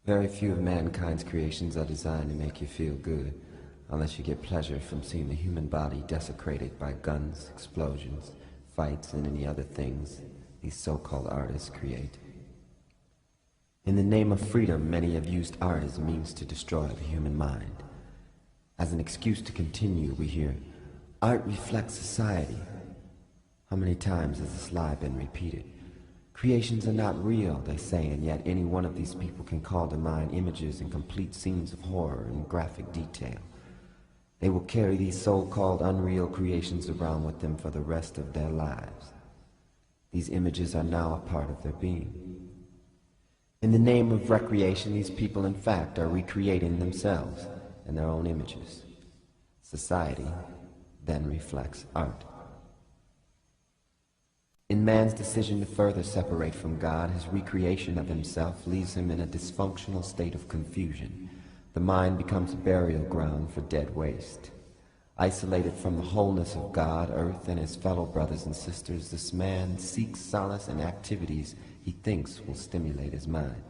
Very few of mankind's creations are designed to make you feel good, unless you get pleasure from seeing the human body desecrated by guns, explosions, fights, and any other things these so-called artists create. In the name of freedom, many have used art as a means to destroy the human mind. As an excuse to continue, we hear, "Art reflects society." How many times has this lie been repeated? Creations are not real, they say, and yet any one of these people can call to mind images and complete scenes of horror in graphic detail. They will carry these so-called unreal creations around with them for the rest of their lives. These images are now a part of their being. In the name of recreation, these people in fact are recreating themselves and their own images. Society then reflects art. In man's decision to further separate from God, his recreation of himself leaves him in a dysfunctional state of confusion. The mind becomes a burial ground for dead waste. Isolated from the wholeness of God, earth, and his fellow brothers and sisters, this man seeks solace in activities he thinks will stimulate his mind.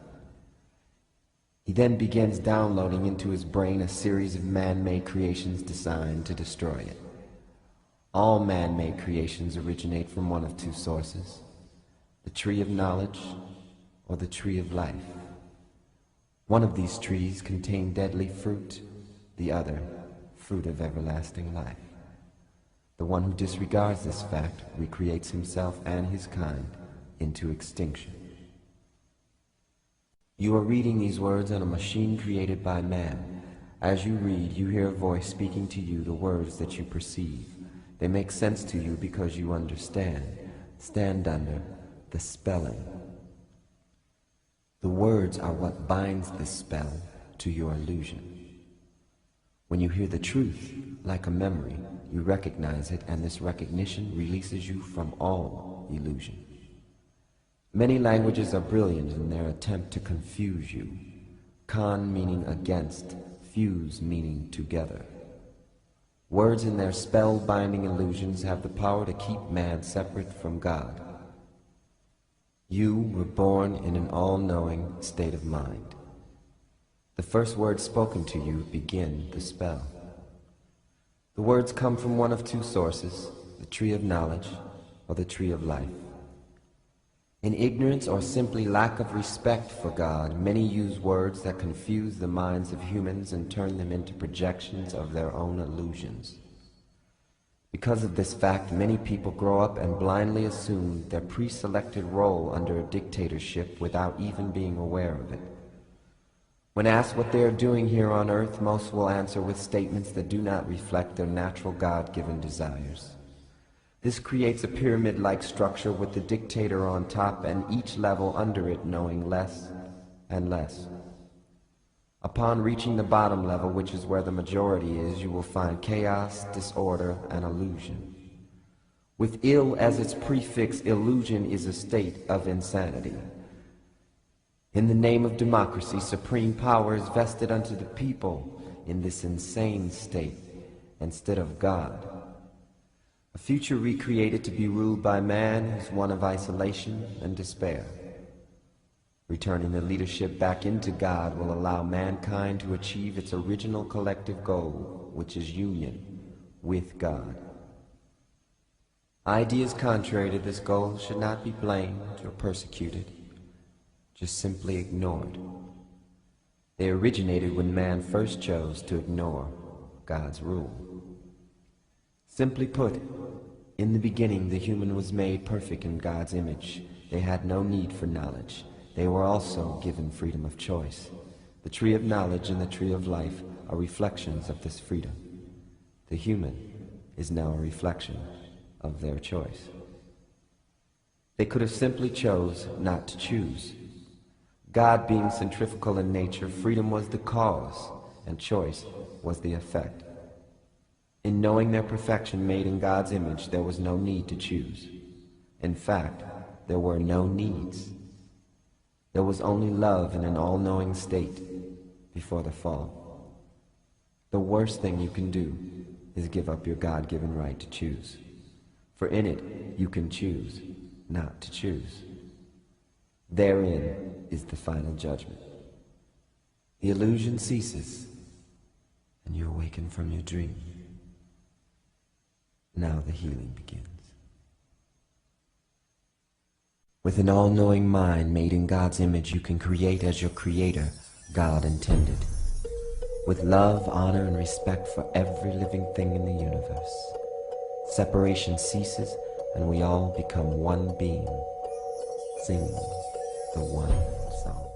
He then begins downloading into his brain a series of man-made creations designed to destroy it. All man-made creations originate from one of two sources: the tree of knowledge or the tree of life. One of these trees contains deadly fruit, the other, fruit of everlasting life. The one who disregards this fact recreates himself and his kind into extinction. You are reading these words on a machine created by man. As you read, you hear a voice speaking to you the words that you perceive. They make sense to you because you understand. Stand under the spelling. The words are what binds this spell to your illusion. When you hear the truth, like a memory, you recognize it, and this recognition releases you from all illusion. Many languages are brilliant in their attempt to confuse you. Con meaning against, fuse meaning together. Words in their spell-binding illusions have the power to keep man separate from God. You were born in an all-knowing state of mind. The first words spoken to you begin the spell. The words come from one of two sources: the tree of knowledge or the tree of life. In ignorance or simply lack of respect for God, many use words that confuse the minds of humans and turn them into projections of their own illusions. Because of this fact, many people grow up and blindly assume their pre-selected role under a dictatorship without even being aware of it. When asked what they are doing here on earth, most will answer with statements that do not reflect their natural God-given desires. This creates a pyramid-like structure with the dictator on top and each level under it knowing less and less. Upon reaching the bottom level, which is where the majority is, you will find chaos, disorder, and illusion. With ill as its prefix, illusion is a state of insanity. In the name of democracy, supreme power is vested unto the people in this insane state instead of God. A future recreated to be ruled by man is one of isolation and despair. Returning the leadership back into God will allow mankind to achieve its original collective goal, which is union with God. Ideas contrary to this goal should not be blamed or persecuted, just simply ignored. They originated when man first chose to ignore God's rule. Simply put, in the beginning the human was made perfect in God's image. They had no need for knowledge. They were also given freedom of choice. The tree of knowledge and the tree of life are reflections of this freedom. The human is now a reflection of their choice. They could have simply chose not to choose. God being centrifugal in nature, freedom was the cause and choice was the effect. In knowing their perfection made in God's image, there was no need to choose. In fact, there were no needs. There was only love in an all-knowing state before the fall. The worst thing you can do is give up your God-given right to choose. For in it, you can choose not to choose. Therein is the final judgment. The illusion ceases, and you awaken from your dream. Now the healing begins. With an all-knowing mind made in God's image, you can create as your Creator, God, intended. With love, honor, and respect for every living thing in the universe. Separation ceases, and we all become one being, singing the one song.